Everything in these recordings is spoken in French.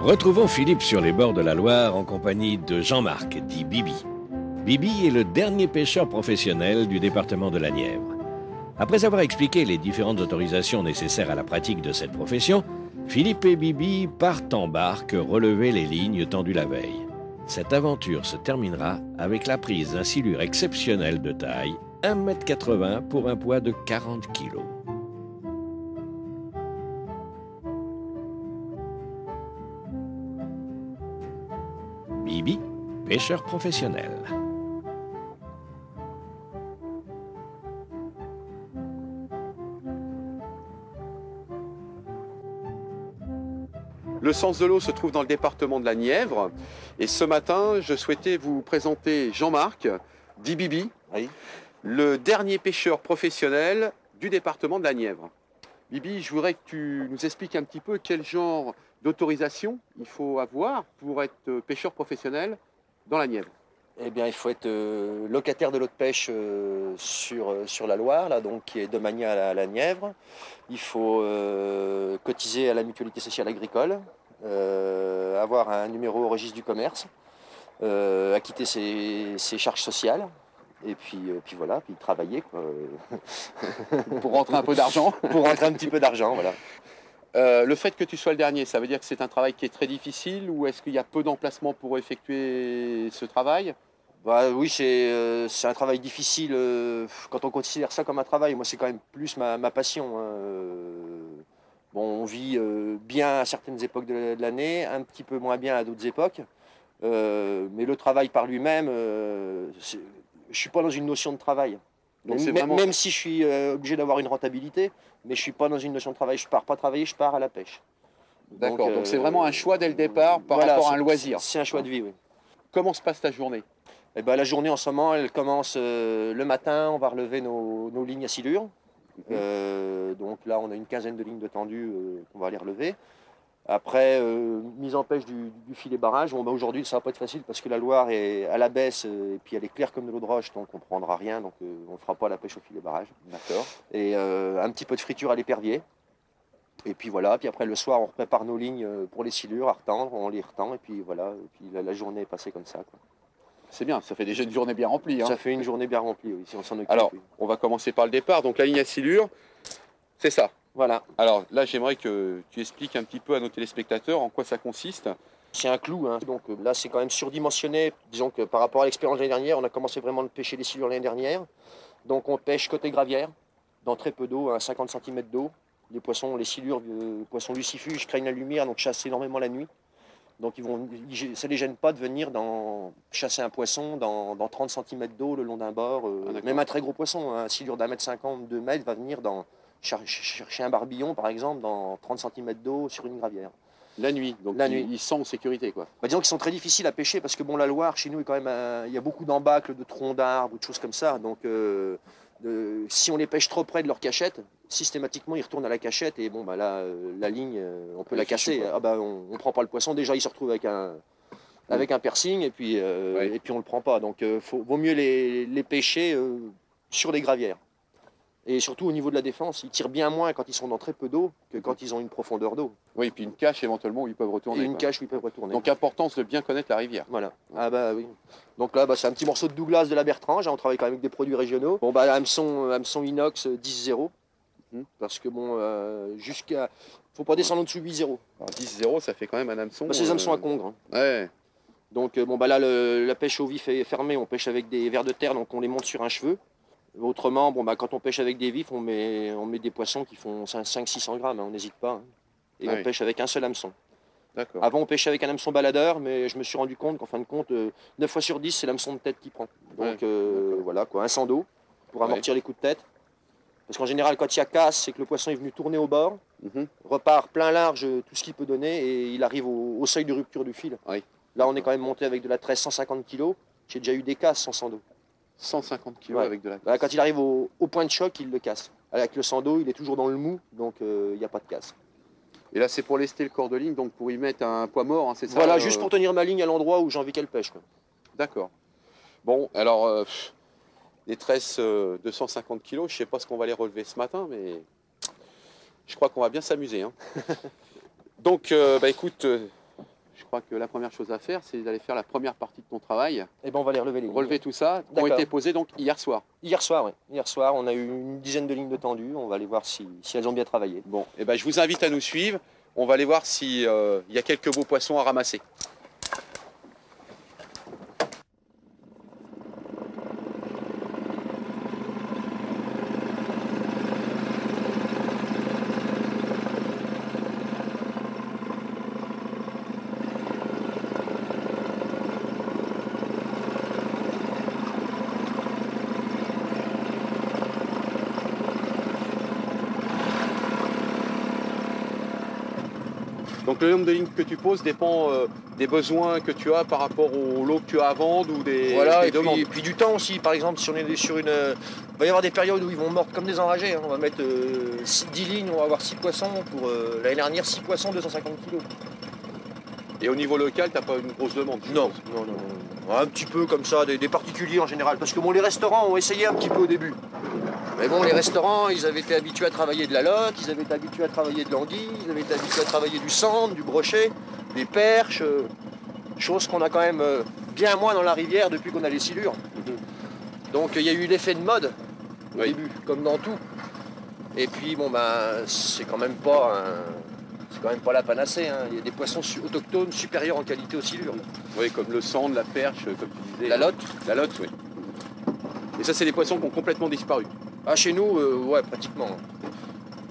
Retrouvons Philippe sur les bords de la Loire en compagnie de Jean-Marc, dit Bibi. Bibi est le dernier pêcheur professionnel du département de la Nièvre. Après avoir expliqué les différentes autorisations nécessaires à la pratique de cette profession, Philippe et Bibi partent en barque relever les lignes tendues la veille. Cette aventure se terminera avec la prise d'un silure exceptionnel de taille, 1,80 m pour un poids de 40 kg. Bibi, pêcheur professionnel. Le sens de l'eau se trouve dans le département de la Nièvre. Et ce matin, je souhaitais vous présenter Jean-Marc, dit Bibi, Oui. le dernier pêcheur professionnel du département de la Nièvre. Bibi, je voudrais que tu nous expliques un petit peu quel genre d'autorisation il faut avoir pour être pêcheur professionnel dans la Nièvre. Eh bien, il faut être locataire de l'eau de pêche sur la Loire, là, donc, qui est domaniale à la Nièvre. Il faut cotiser à la mutualité sociale agricole, avoir un numéro au registre du commerce, acquitter ses charges sociales, et puis voilà, puis travailler, quoi. Pour rentrer un peu d'argent. Pour rentrer un petit peu d'argent, voilà. Le fait que tu sois le dernier, ça veut dire que c'est un travail qui est très difficile ou est-ce qu'il y a peu d'emplacements pour effectuer ce travail? Bah, oui, c'est un travail difficile quand on considère ça comme un travail. Moi, c'est quand même plus ma passion, hein. Bon, on vit bien à certaines époques de l'année, un petit peu moins bien à d'autres époques. Mais le travail par lui-même, je ne suis pas dans une notion de travail. Donc Même si je suis obligé d'avoir une rentabilité, mais je ne suis pas dans une notion de travail. Je ne pars pas travailler, je pars à la pêche. D'accord, donc c'est vraiment un choix dès le départ par voilà, rapport à un loisir. C'est un choix de vie, oui. Comment se passe ta journée? Eh ben, la journée en ce moment, elle commence le matin, on va relever nos lignes à silure. Donc là, on a une quinzaine de lignes de tendues qu'on va aller relever. Après, mise en pêche du filet barrage. Bon, ben, aujourd'hui, ça va pas être facile parce que la Loire est à la baisse et puis elle est claire comme de l'eau de roche, donc on ne prendra rien, donc on ne fera pas la pêche au filet barrage. D'accord. Et un petit peu de friture à l'épervier. Et puis voilà, puis après le soir, on prépare nos lignes pour les silures à retendre, on les retend, et puis voilà, et puis la journée est passée comme ça, quoi. C'est bien, ça fait déjà une journée bien remplie, hein. Ça fait une journée bien remplie, oui, si on s'en occupe. Alors, oui. on va commencer par le départ. Donc la ligne à silure, c'est ça. Voilà. Alors là, j'aimerais que tu expliques un petit peu à nos téléspectateurs en quoi ça consiste. C'est un clou, hein. Donc là, c'est quand même surdimensionné. Disons que par rapport à l'expérience de l'année dernière, on a commencé vraiment à pêcher les silures l'année dernière. Donc on pêche côté gravière, dans très peu d'eau, à 50 cm d'eau. Les poissons, les silures, poissons lucifuges craignent la lumière, donc chassent énormément la nuit. Donc ça ne les gêne pas de venir chasser un poisson dans 30 cm d'eau le long d'un bord. Même un très gros poisson, un silure d'1,50 m, 2 mètres, va venir chercher un barbillon, par exemple, dans 30 cm d'eau sur une gravière. La nuit, donc la nuit. Ils sont en sécurité, quoi. Bah, disons qu'ils sont très difficiles à pêcher parce que bon, la Loire, chez nous, est quand même, il y a beaucoup d'embâcles, de troncs d'arbres, de choses comme ça. Donc si on les pêche trop près de leur cachette, systématiquement ils retournent à la cachette et bon, bah, là, la ligne, on peut la casser. Ah, bah, on ne prend pas le poisson. Déjà, il se retrouve avec un piercing et puis on ne le prend pas. Donc vaut mieux les pêcher sur les gravières. Et surtout au niveau de la défense, ils tirent bien moins quand ils sont dans très peu d'eau que quand ils ont une profondeur d'eau. Oui, et puis une cache éventuellement où ils peuvent retourner. Et une cache où ils peuvent retourner. Donc importance de bien connaître la rivière. Voilà. Ah bah oui. Donc là, c'est un petit morceau de Douglas de la Bertrange. On travaille quand même avec des produits régionaux. Bon bah hameçon inox 10-0. Parce que bon, faut pas descendre en dessous de 8-0. 10-0, ça fait quand même un hameçon. Bah, c'est des hameçons à congre. Hein. Ouais. Donc bon bah là, la pêche au vif est fermée. On pêche avec des vers de terre, donc on les monte sur un cheveu. Autrement, bon, bah, quand on pêche avec des vifs, on met des poissons qui font 500-600 grammes, hein, on n'hésite pas. Hein. Et on pêche avec un seul hameçon. Avant, on pêchait avec un hameçon baladeur, mais je me suis rendu compte qu'en fin de compte, 9 fois sur 10, c'est l'hameçon de tête qui prend. Donc voilà, quoi, un sang d'eau pour amortir les coups de tête. Parce qu'en général, quand il y a casse, c'est que le poisson est venu tourner au bord, repart plein large, tout ce qu'il peut donner, et il arrive au seuil de rupture du fil. Là, on est quand même monté avec de la 13 150 kg. J'ai déjà eu des casses sans sang d'eau. 150 kg avec de la casse. Bah, quand il arrive au point de choc, il le casse. Avec le sang d'eau, il est toujours dans le mou, donc il n'y a pas de casse. Et là, c'est pour lester le corps de ligne, donc pour y mettre un poids mort, hein, c'est ça? Voilà, juste pour tenir ma ligne à l'endroit où j'ai envie qu'elle pêche. D'accord. Bon, alors, les tresses 250 kg, je ne sais pas ce qu'on va les relever ce matin, mais je crois qu'on va bien s'amuser. Hein. Donc, bah, écoute, je crois que la première chose à faire, c'est d'aller faire la première partie de ton travail. Et ben on va les relever les lignes. Relever tout ça, qui ont été posées donc hier soir. Hier soir, oui. Hier soir, on a eu une dizaine de lignes de tendues. On va aller voir si elles ont bien travaillé. Bon, et ben je vous invite à nous suivre. On va aller voir s'il y a quelques beaux poissons à ramasser. Donc le nombre de lignes que tu poses dépend des besoins que tu as par rapport au lot que tu as à vendre ou des, voilà, des demandes. Et puis du temps aussi. Par exemple, si on est sur une... il va y avoir des périodes où ils vont mordre comme des enragés. Hein. On va mettre 10 lignes, on va avoir 6 poissons. Pour l'année dernière, 6 poissons, 250 kg. Et au niveau local, tu n'as pas une grosse demande? Non. Un petit peu comme ça, des particuliers en général. Parce que bon, les restaurants ont essayé un petit peu au début. Mais bon, les restaurants, ils avaient été habitués à travailler de la lotte, ils avaient été habitués à travailler de l'anguille, ils avaient été habitués à travailler du sandre, du brochet, des perches, chose qu'on a quand même bien moins dans la rivière depuis qu'on a les silures. Donc il y a eu l'effet de mode au début, comme dans tout. Et puis bon c'est quand même pas la panacée. Hein. Il y a des poissons autochtones supérieurs en qualité aux silures. Oui, comme le sandre, la perche, comme tu disais. La lotte. La lotte, oui. Et ça, c'est des poissons qui ont complètement disparu. Ah, chez nous, ouais, pratiquement.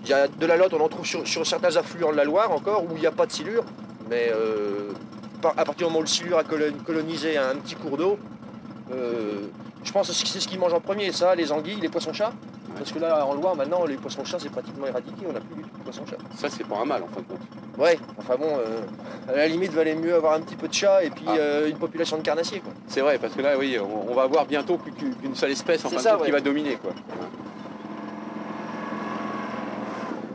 Il y a de la lotte, on en trouve sur certains affluents de la Loire encore, où il n'y a pas de silure. Mais à partir du moment où le silure a colonisé un petit cours d'eau, je pense que c'est ce qu'ils mangent en premier, ça, les anguilles, les poissons-chats. Parce que là, en Loire, maintenant, les poissons-chats, c'est pratiquement éradiqué, on n'a plus du tout de poissons-chats. Ça, c'est pas un mal, en fin de compte. Ouais, enfin bon, à la limite, valait mieux avoir un petit peu de chat et puis une population de carnassiers, quoi. C'est vrai, parce que là, oui, on va avoir bientôt plus qu'une seule espèce, en fin de compte, qui va dominer, quoi.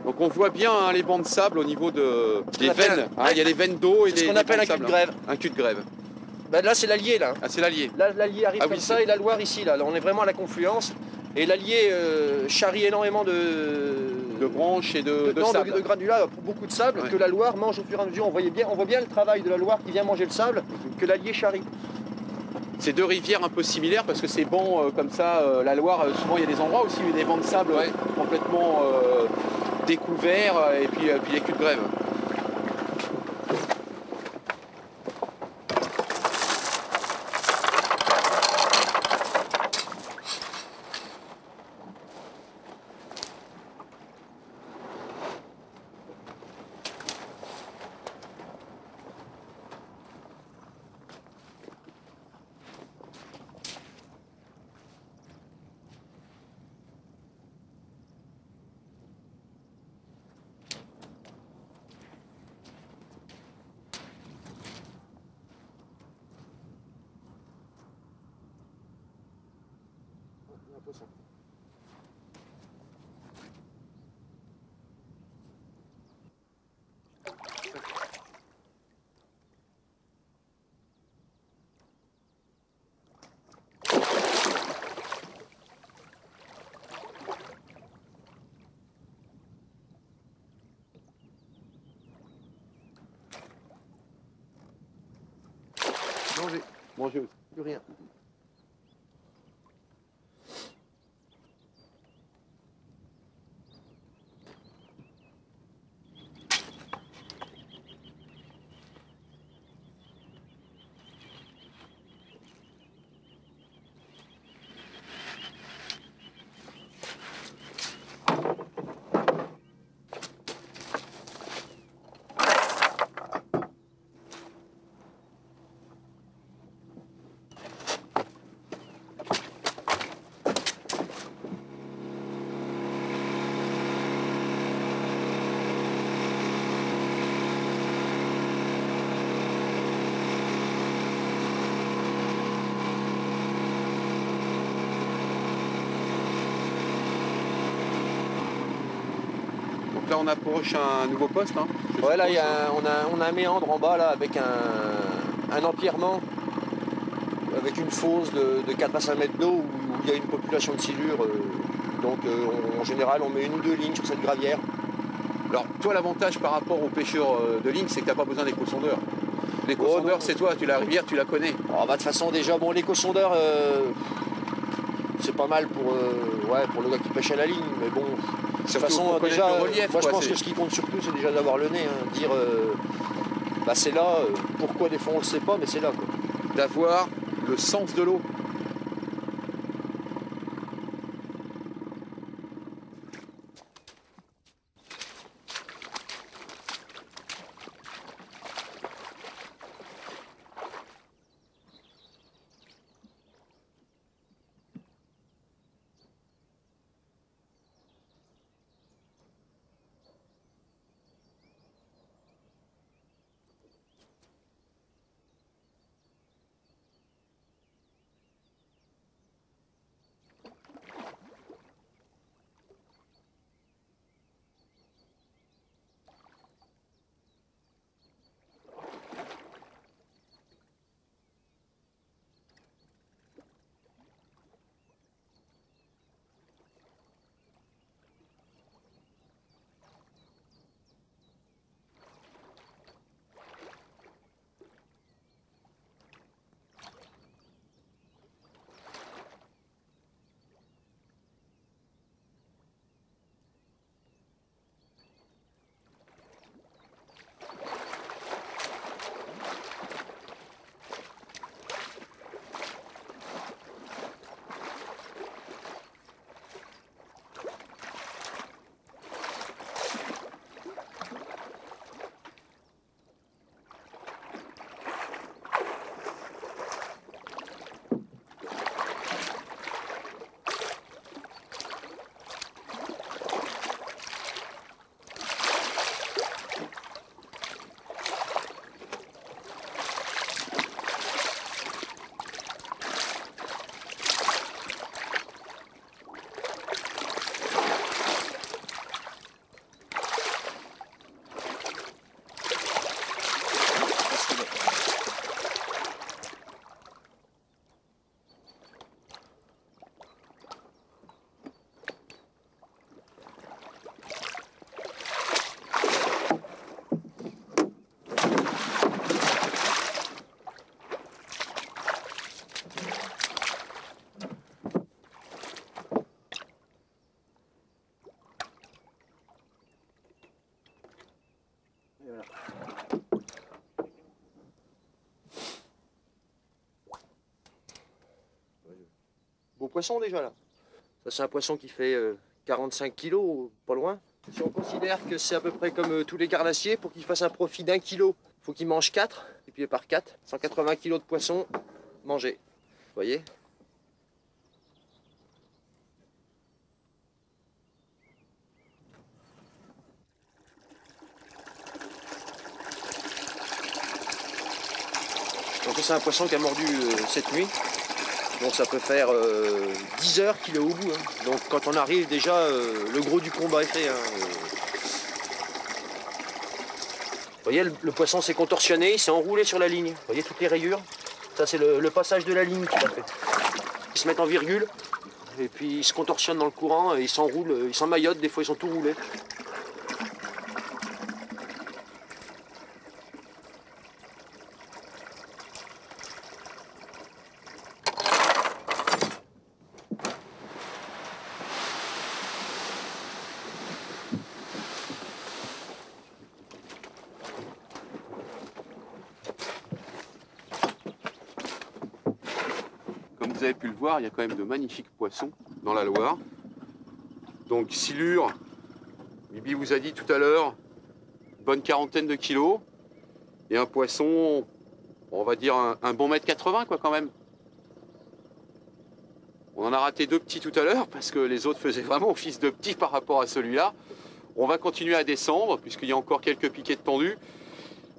Donc on voit bien hein, les bancs de sable au niveau des veines. Hein, il y a des veines d'eau et des. C'est ce qu'on appelle un cul de grève. Un cul de grève. Ben là, c'est l'Allier, là. Ah, c'est l'Allier. Là, l'Allier arrive comme ça et la Loire ici, là. On est vraiment à la confluence. Et l'Allier charrie énormément de branches et de sable. De granulats, beaucoup de sable, que la Loire mange au fur et à mesure. On voit bien le travail de la Loire qui vient manger le sable, que l'Allier charrie. C'est deux rivières un peu similaires parce que ces bancs comme ça, la Loire, souvent il y a des endroits aussi où il y a des bancs de sable complètement découverts et puis les culs de grève. Manger aussi. Plus rien. Là on approche un nouveau poste. Hein, ouais, là on a un méandre en bas là avec un empierrement avec une fosse de 4 à 5 mètres d'eau où il y a une population de silures. Donc en général on met une ou deux lignes sur cette gravière. Alors toi l'avantage par rapport aux pêcheurs de ligne c'est que tu n'as pas besoin d'éco-sondeur. L'éco-sondeur, c'est toi, la rivière, tu la connais. Oh, bah, de toute façon, déjà, bon, l'éco-sondeur, c'est pas mal pour, ouais, pour le gars qui pêche à la ligne, mais bon, de toute façon, déjà, relief, moi je quoi, pense que ce qui compte surtout, c'est déjà d'avoir le nez, hein, dire, bah c'est là, pourquoi des fois on le sait pas, mais c'est là, quoi. D'avoir le sens de l'eau. Beau poisson déjà là. Ça c'est un poisson qui fait 45 kilos, pas loin. Si on considère que c'est à peu près comme tous les carnassiers, pour qu'il fasse un profit d'1 kilo, il faut qu'il mange 4, et puis par 4, 180 kilos de poisson mangé. Vous voyez? Donc c'est un poisson qui a mordu cette nuit. Donc ça peut faire 10 heures qu'il est au bout. Hein. Donc quand on arrive déjà, le gros du combat est fait. Hein. Vous voyez, le poisson s'est contorsionné, il s'est enroulé sur la ligne. Vous voyez toutes les rayures? Ça c'est le passage de la ligne qu'il a fait. Ils se mettent en virgule, et puis ils se contorsionnent dans le courant, et ils s'enroulent, ils s'emmaillotent, des fois ils sont tout roulés. Vous avez pu le voir, il y a quand même de magnifiques poissons dans la Loire. Donc silure, Bibi vous a dit tout à l'heure, bonne quarantaine de kilos. Et un poisson, on va dire un bon mètre 80 quoi quand même. On en a raté 2 petits tout à l'heure parce que les autres faisaient vraiment office de petits par rapport à celui-là. On va continuer à descendre puisqu'il y a encore quelques piquets de tendus.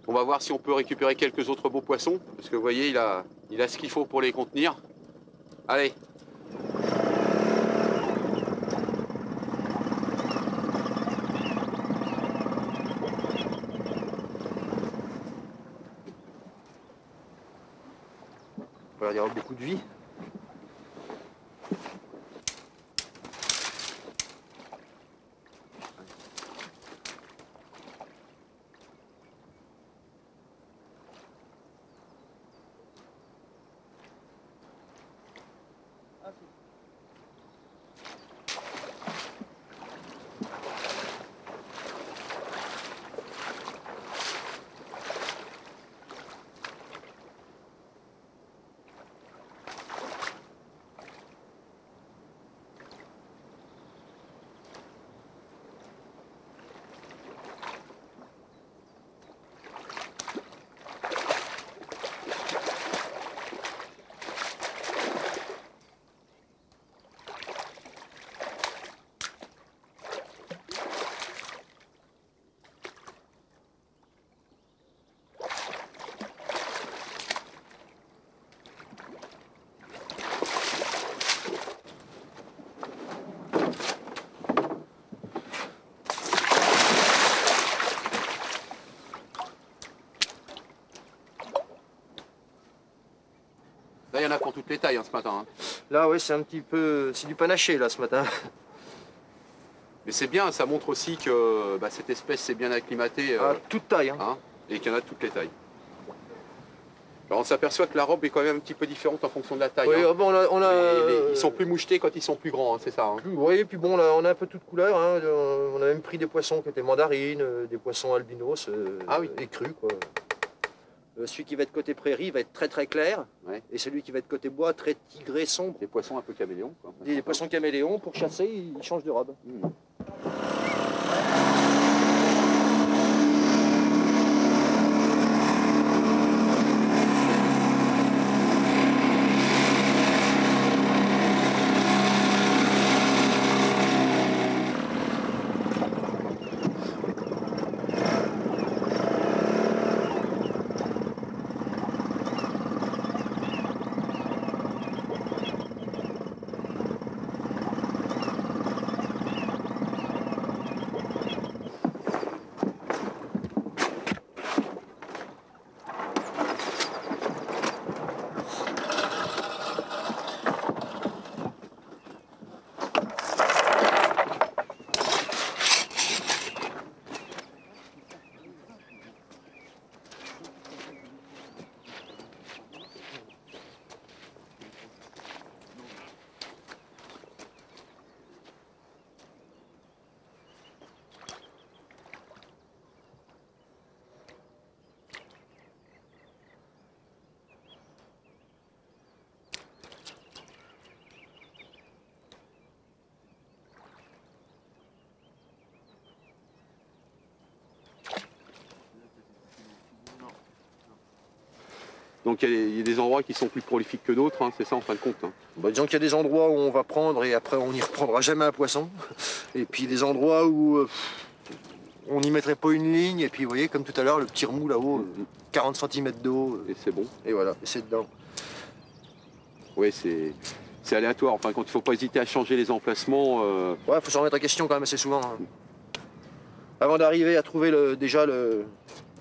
On va voir si on peut récupérer quelques autres beaux poissons parce que vous voyez, il a ce qu'il faut pour les contenir. Allez. Voilà, il y aura beaucoup de vie. Là, il y en a pour toutes les tailles hein, ce matin. Hein. Là, ouais, c'est un petit peu... C'est du panaché, là, ce matin. Mais c'est bien, ça montre aussi que bah, cette espèce s'est bien acclimatée. À toute taille. Hein. Hein, et qu'il y en a de toutes les tailles. Alors on s'aperçoit que la robe est quand même un petit peu différente en fonction de la taille. Oui, hein. bon, Ils sont plus mouchetés quand ils sont plus grands, hein, c'est ça. Hein. Oui, puis bon, là, on a un peu toute couleur. Hein. On a même pris des poissons qui étaient mandarines, des poissons albinos, et crus, quoi. Celui qui va être côté prairie va être très très clair, Ouais. et celui qui va être côté bois très tigré sombre. Des poissons un peu caméléons. Quoi. Des poissons caméléons, pour chasser, ils changent de robe. Mmh. Donc il y a des endroits qui sont plus prolifiques que d'autres, hein, c'est ça en fin de compte. Hein. Bah, disons qu'il y a des endroits où on va prendre et après on n'y reprendra jamais un poisson. Et puis des endroits où on n'y mettrait pas une ligne. Et puis vous voyez, comme tout à l'heure, le petit remous là-haut, 40 cm d'eau. Et c'est bon. Et voilà, et c'est dedans. Oui, c'est aléatoire. Enfin, quand il ne faut pas hésiter à changer les emplacements. Ouais, il faut s'en remettre en question quand même assez souvent. Hein. Avant d'arriver à trouver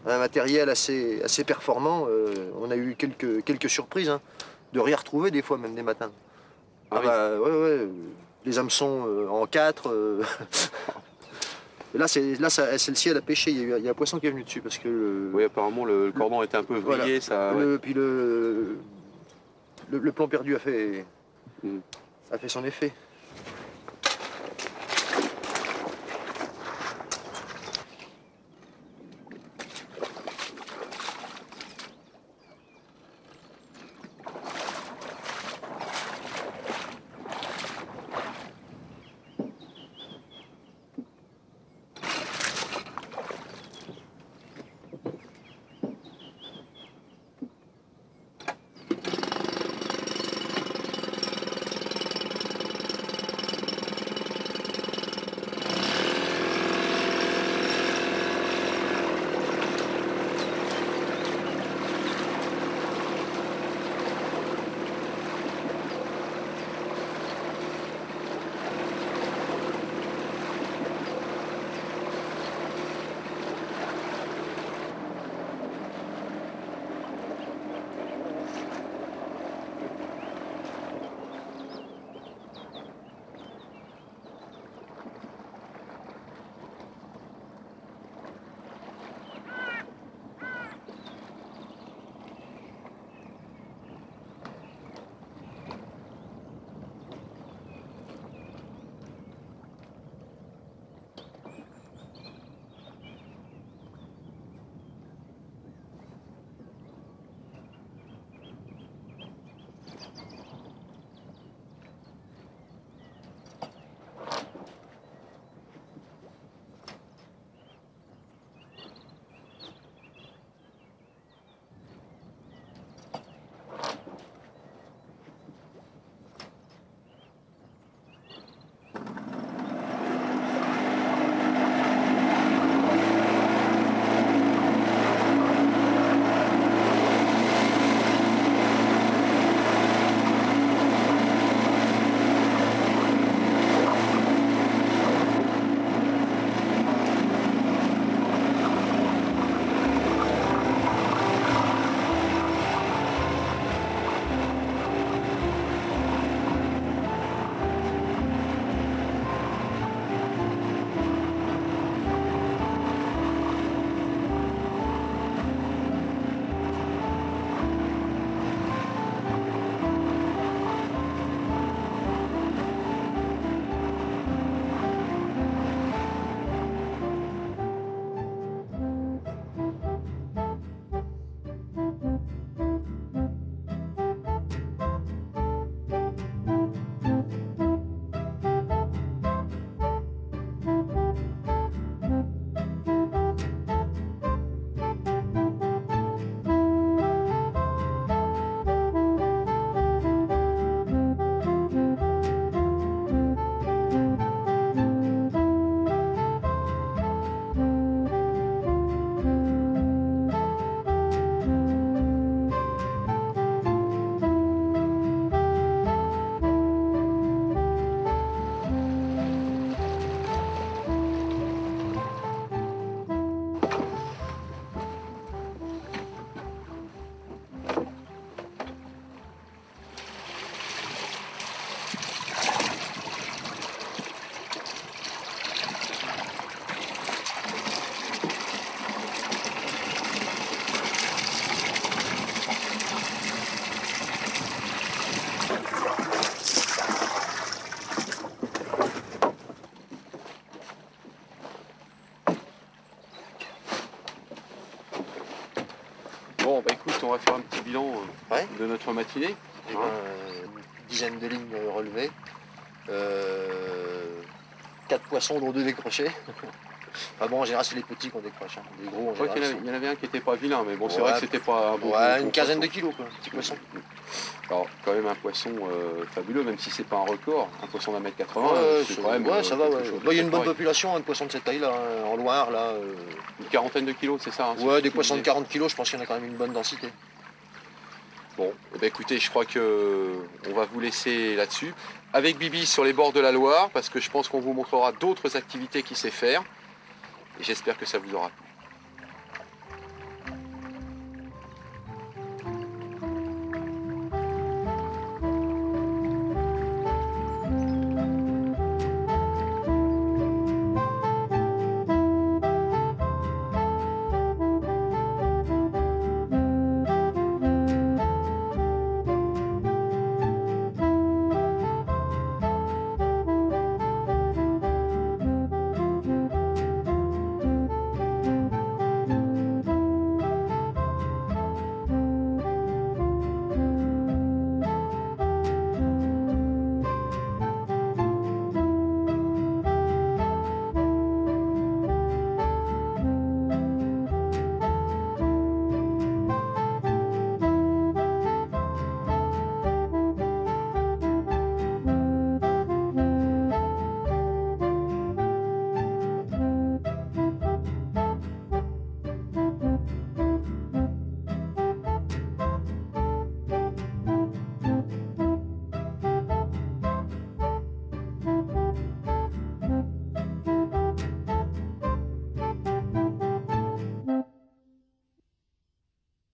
un matériel assez performant, on a eu quelques surprises, hein, de rien retrouver des fois, même des matins. Ah oui. Bah, ouais, les hameçons en 4. Là, celle-ci, elle a pêché, il y a un poisson qui est venu dessus parce que... Oui, apparemment, le cordon était un peu vrillé. Voilà. Ça, ouais. Puis le plomb perdu a fait son effet. Bon, bah écoute, on va faire un petit bilan Ouais. de notre matinée. Eh ben, une dizaine de lignes relevées. 4 poissons dont 2 décrochés. Enfin bon, en général, c'est les petits qu'on décroche. Hein. Les gros, en Je crois qu'il général, y en avait un qui était pas vilain, mais bon, c'est Ouais. vrai que c'était pas un bon ouais, bon une quinzaine de poisson. kilos, quoi, petit poisson. Alors, quand même un poisson fabuleux, même si c'est pas un record. Un poisson d'1,80 m, Ouais, c'est quand même. ça va, quelque ouais. chose de Bah, il y a une bonne correct. population hein, de poissons de cette taille-là, hein, en Loire, là. Une quarantaine de kilos, c'est ça hein, Ouais, c'est des ce que poissons tu de disais. 40 kilos, je pense qu'il y en a quand même une bonne densité. Bon, eh ben, écoutez, je crois que on va vous laisser là-dessus. Avec Bibi sur les bords de la Loire, parce que je pense qu'on vous montrera d'autres activités qu'il sait faire. Et j'espère que ça vous aura plu.